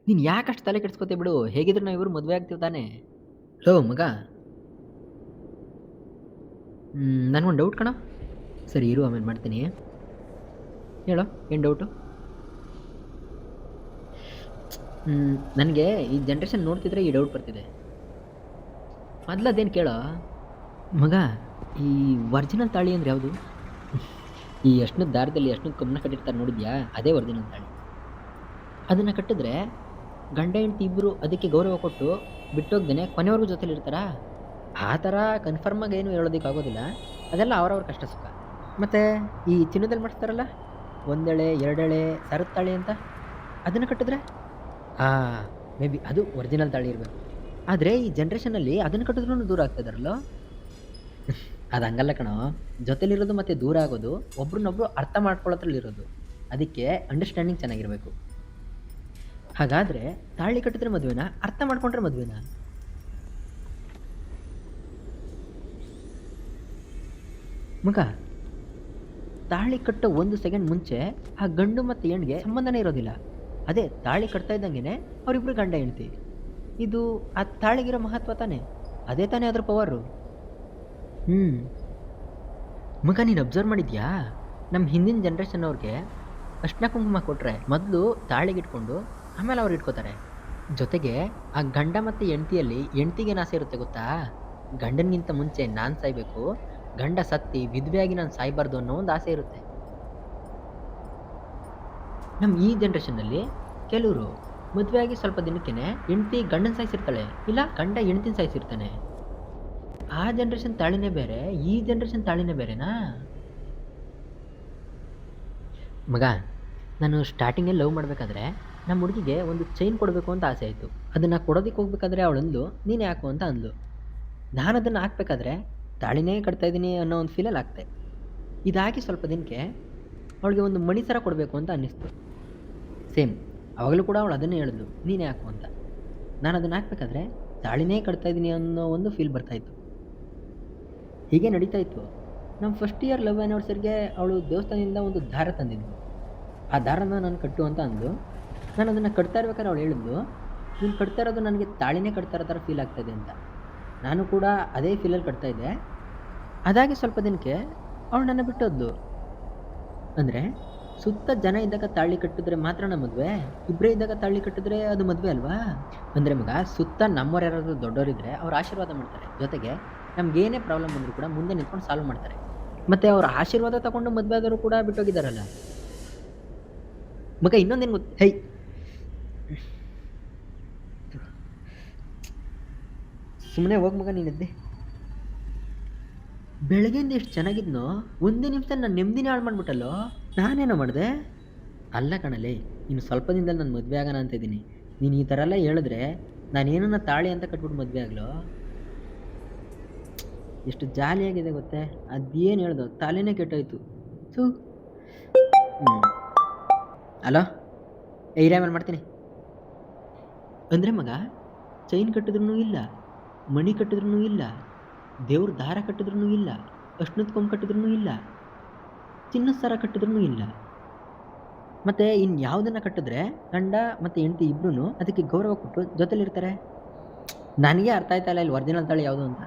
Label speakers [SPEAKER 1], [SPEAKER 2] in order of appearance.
[SPEAKER 1] ನೀನು ಯಾಕಷ್ಟು ತಲೆ ಕೆಡಿಸ್ಕೊತೀಯ ಬಿಡು. ಹೇಗಿದ್ರು ನಾವಿಬ್ರು ಮದುವೆ ಆಗ್ತೀವಿ ತಾನೇ. ಲೋ ಮಗ, ನನಗೊಂದು ಡೌಟ್ ಕಣೋ. ಸರಿ ಇರು, ಆಮೇಲೆ ಮಾಡ್ತೀನಿ. ಹೇಳೋ, ಏನು ಡೌಟು? ನನಗೆ ಈ ಜನ್ರೇಷನ್ ನೋಡ್ತಿದ್ರೆ ಈ ಡೌಟ್ ಬರ್ತಿದೆ. ಮೊದಲದೇನು ಕೇಳೋ ಮಗ. ಈ ಒರಿಜಿನಲ್ ತಾಳಿ ಅಂದ್ರೆ ಯಾವುದು? ಈ ಎಷ್ಟನದ ದಾರದಲ್ಲಿ ಎಷ್ಟನದ ಕಮ್ಮನ ಕಟ್ಟಿರ್ತಾರೆ ನೋಡಿದ್ಯಾ? ಅದೇ ಒರಿಜಿನಲ್ ತಾಳಿ. ಅದನ್ನು ಕಟ್ಟಿದ್ರೆ ಗಂಡ ಹೆಂಡತಿ ಇಬ್ಬರು ಅದಕ್ಕೆ ಗೌರವ ಕೊಟ್ಟು ಬಿಟ್ಟೋಗ್ದೇನೆ ಕೊನೆವರೆಗೂ ಜೊತೆಲಿ ಇರ್ತಾರಾ? ಆ ಥರ ಕನ್ಫರ್ಮ್ ಆಗಿ ಏನು ಹೇಳೋದಕ್ಕಾಗೋದಿಲ್ಲ. ಅದೆಲ್ಲ ಅವರವ್ರ ಕಷ್ಟ ಸುಖ. ಮತ್ತು ಈ ಚಿನ್ನದಲ್ಲಿ ಮಾಡಿಸ್ತಾರಲ್ಲ, ಒಂದೆಳೆ ಎರಡೆಳೆ ಸರದ ತಾಳಿ ಅಂತ, ಅದನ್ನು ಕಟ್ಟಿದ್ರೆ ಮೇ ಬಿ ಅದು ಒರಿಜಿನಲ್ ತಾಳಿ ಇರಬೇಕು. ಆದರೆ ಈ ಜನ್ರೇಷನಲ್ಲಿ ಅದನ್ನು ಕಟ್ಟಿದ್ರೂ ದೂರ ಆಗ್ತಿದಾರಲ್ಲೋ. ಅದು ಹಂಗಲ್ಲ ಕಣೋ. ಜೊತೆಲಿರೋದು ಮತ್ತು ದೂರ ಆಗೋದು ಒಬ್ರನ್ನೊಬ್ರು ಅರ್ಥ ಮಾಡ್ಕೊಳ್ಳೋದ್ರಲ್ಲಿರೋದು. ಅದಕ್ಕೆ ಅಂಡರ್ಸ್ಟ್ಯಾಂಡಿಂಗ್ ಚೆನ್ನಾಗಿರಬೇಕು. ಹಾಗಾದರೆ ತಾಳಿ ಕಟ್ಟಿದ್ರೆ ಮದುವೆನಾ, ಅರ್ಥ ಮಾಡ್ಕೊಂಡ್ರೆ ಮದುವೆನಾ? ಮಗ, ತಾಳಿ ಕಟ್ಟೋ 1 ಸೆಕೆಂಡ್ ಮುಂಚೆ ಆ ಗಂಡು ಮತ್ತು ಹೆಣ್ಣಿಗೆ ಸಂಬಂಧನೇ ಇರೋದಿಲ್ಲ. ಅದೇ ತಾಳಿ ಕಟ್ತಾ ಇದ್ದಂಗೆ ಅವರಿಬ್ರು ಗಂಡ ಹೆಂಡ್ತಿ. ಇದು ಆ ತಾಳಿಗಿರೋ ಮಹತ್ವ ತಾನೇ. ಅದೇ ತಾನೇ ಅದ್ರ ಪವರು. ಮಗ, ನೀನು ಅಬ್ಸರ್ವ್ ಮಾಡಿದ್ಯಾ? ನಮ್ಮ ಹಿಂದಿನ ಜನ್ರೇಷನ್ ಅವ್ರಿಗೆ ಅರ್ಶಿನ ಕುಂಕುಮ ಕೊಟ್ಟರೆ ಮೊದಲು ತಾಳಿಗಿಟ್ಕೊಂಡು ಆಮೇಲೆ ಅವ್ರು ಇಟ್ಕೋತಾರೆ. ಜೊತೆಗೆ ಆ ಗಂಡ ಮತ್ತು ಹೆಂಡ್ತಿಯಲ್ಲಿ ಹೆಂಡ್ತಿಗೇನು ಆಸೆ ಇರುತ್ತೆ ಗೊತ್ತಾ? ಗಂಡನಿಗಿಂತ ಮುಂಚೆ ನಾನು ಸಾಯ್ಬೇಕು, ಗಂಡ ಸತ್ತಿ ವಿಧವೆಯಾಗಿ ನಾನು ಸಾಯ್ಬಾರ್ದು ಅನ್ನೋ ಒಂದು ಆಸೆ ಇರುತ್ತೆ. ನಮ್ಮ ಈ ಜನ್ರೇಷನ್ನಲ್ಲಿ ಕೆಲವರು ಮದುವೆ ಆಗಿ ಸ್ವಲ್ಪ ದಿನಕ್ಕೇನೆ ಹೆಂಡ್ತಿ ಗಂಡನ ಸಾಯಿಸಿರ್ತಾಳೆ, ಇಲ್ಲ ಗಂಡ ಹೆಂಡ್ತಿನ ಸಾಯಿಸಿರ್ತಾನೆ. ಆ ಜನ್ರೇಷನ್ ತಾಳಿನೇ ಬೇರೆ, ಈ ಜನ್ರೇಷನ್ ತಾಳಿನೇ ಬೇರೆನಾ? ಮಗ, ನಾನು ಸ್ಟಾರ್ಟಿಂಗಲ್ಲಿ ಲವ್ ಮಾಡಬೇಕಾದ್ರೆ ನಮ್ಮ ಹುಡುಗಿಗೆ ಒಂದು ಚೈನ್ ಕೊಡಬೇಕು ಅಂತ ಆಸೆ ಆಯಿತು. ಅದನ್ನು ಕೊಡೋದಕ್ಕೆ ಹೋಗ್ಬೇಕಾದ್ರೆ ಅವಳಂದು ನೀನೇ ಹಾಕು ಅಂತ ಅಂದ್ಲು. ನಾನು ಅದನ್ನು ಹಾಕ್ಬೇಕಾದ್ರೆ ತಾಳಿನೇ ಕಟ್ತಾ ಇದ್ದೀನಿ ಅನ್ನೋ ಒಂದು ಫೀಲಲ್ಲಿ ಹಾಕ್ತೆ. ಇದಾಗಿ ಸ್ವಲ್ಪ ದಿನಕ್ಕೆ ಅವಳಿಗೆ ಒಂದು ಮಣಿ ಸರ ಕೊಡಬೇಕು ಅಂತ ಅನ್ನಿಸ್ತು. ಸೇಮ್ ಅವಾಗಲೂ ಕೂಡ ಅವಳು ಅದನ್ನೇ ಹೇಳಿದ್ಲು, ನೀನೇ ಹಾಕು ಅಂತ. ನಾನು ಅದನ್ನು ಹಾಕ್ಬೇಕಾದ್ರೆ ತಾಳಿನೇ ಕಟ್ತಾ ಇದ್ದೀನಿ ಅನ್ನೋ ಒಂದು ಫೀಲ್ ಬರ್ತಾಯಿತ್ತು. ಹೀಗೆ ನಡೀತಾ ಇತ್ತು. ನಮ್ಮ ಫಸ್ಟ್ ಇಯರ್ ಲವ್ ಆ್ಯನಿವರ್ಸರಿಗೆ ಅವಳು ದೇವಸ್ಥಾನದಿಂದ ಒಂದು ದಾರ ತಂದಿದ್ಲು. ಆ ದಾರನ ನಾನು ಕಟ್ಟು ಅಂತ ಅಂದು, ನಾನು ಅದನ್ನು ಕಟ್ತಾ ಇರ್ಬೇಕಾದ್ರೆ ಅವಳು ಹೇಳಿದ್ಲು, ನೀನು ಕಟ್ತಾ ಇರೋದು ನನಗೆ ತಾಳಿನೇ ಕಟ್ತಾ ಇರೋ ಥರ ಫೀಲ್ ಆಗ್ತಾಯಿದೆ ಅಂತ. ನಾನು ಕೂಡ ಅದೇ ಫೀಲಲ್ಲಿ ಕಟ್ತಾ ಇದ್ದೆ. ಅದಾಗಿ ಸ್ವಲ್ಪ ದಿನಕ್ಕೆ ಅವಳು ನನ್ನ ಬಿಟ್ಟೋದ್ಲು. ಅಂದರೆ ಸುತ್ತ ಜನ ಇದ್ದಾಗ ತಾಳಿ ಕಟ್ಟಿದ್ರೆ ಮಾತ್ರನ ಮದುವೆ? ಇಬ್ಬರೇ ಇದ್ದಾಗ ತಾಳಿ ಕಟ್ಟಿದ್ರೆ ಅದು ಮದುವೆ ಅಲ್ವಾ? ಅಂದರೆ ಮಗ, ಸುತ್ತ ನಮ್ಮವ್ರು ಯಾರಾದರೂ ದೊಡ್ಡವರಿದ್ದರೆ ಅವ್ರು ಆಶೀರ್ವಾದ ಮಾಡ್ತಾರೆ. ಜೊತೆಗೆ ನಮ್ಗೇನೇ ಪ್ರಾಬ್ಲಮ್ ಬಂದರೂ ಕೂಡ ಮುಂದೆ ನಿಂತ್ಕೊಂಡು ಸಾಲ್ವ್ ಮಾಡ್ತಾರೆ. ಮತ್ತು ಅವ್ರ ಆಶೀರ್ವಾದ ತಗೊಂಡು ಮದುವೆ ಆದವರು ಕೂಡ ಬಿಟ್ಟೋಗಿದ್ದಾರಲ್ಲ. ಮಗ, ಇನ್ನೊಂದೇನು ಗೊತ್ತು? ಸುಮ್ಮನೆ ಹೋಗಿ ಮಗ, ನೀನಿದ್ದೆ. ಬೆಳಗ್ಗೆಯಿಂದ ಎಷ್ಟು ಚೆನ್ನಾಗಿದ್ನೋ, ಒಂದೇ ನಿಮಿಷ ನಾನು ನೆಮ್ಮದಿನೇ ಹಾಳು ಮಾಡ್ಬಿಟ್ಟಲ್ಲೋ. ನಾನೇನೋ ಮಾಡಿದೆ? ಅಲ್ಲ ಕಣಲೇ, ಇನ್ನು ಸ್ವಲ್ಪ ದಿನದಲ್ಲಿ ನಾನು ಮದುವೆ ಆಗೋಣ ಅಂತ ಇದ್ದೀನಿ. ನೀನು ಈ ಥರ ಎಲ್ಲ ಹೇಳಿದ್ರೆ ನಾನೇನನ್ನ ತಾಳಿ ಅಂತ ಕಟ್ಬಿಟ್ಟು ಮದುವೆ ಆಗಲೋ? ಎಷ್ಟು ಜಾಲಿಯಾಗಿದೆ ಗೊತ್ತೇ? ಅದೇನು ಹೇಳ್ದೋ ತಲೆನೇ ಕೆಟ್ಟೋಯ್ತು. ಥೂ. ಹಲೋ, ಆಮೇಲೆ ಮಾಡ್ತೀನಿ. ಅಂದರೆ ಮಗ, ಚೈನ್ ಕಟ್ಟಿದ್ರೂ ಇಲ್ಲ, ಮಣಿ ಕಟ್ಟಿದ್ರೂ ಇಲ್ಲ, ದೇವ್ರ ದಾರ ಕಟ್ಟಿದ್ರೂ ಇಲ್ಲ, ಅರ್ಶಿನದ ಕೊಂಬು ಕಟ್ಟಿದ್ರೂ ಇಲ್ಲ, ಚಿನ್ನದ ಸರ ಕಟ್ಟಿದ್ರೂ ಇಲ್ಲ. ಮತ್ತು ಇನ್ನು ಯಾವುದನ್ನು ಕಟ್ಟಿದ್ರೆ ಗಂಡ ಮತ್ತು ಹೆಂಡತಿ ಇಬ್ಬರೂ ಅದಕ್ಕೆ ಗೌರವ ಕೊಟ್ಟು ಜೊತೆಲಿರ್ತಾರೆ. ನನಗೆ ಅರ್ಥ ಆಯ್ತಾ ಇಲ್ಲ ಇಲ್ಲಿ ಒರಿಜಿನಲ್ ತಾಳಿ ಯಾವುದು ಅಂತ.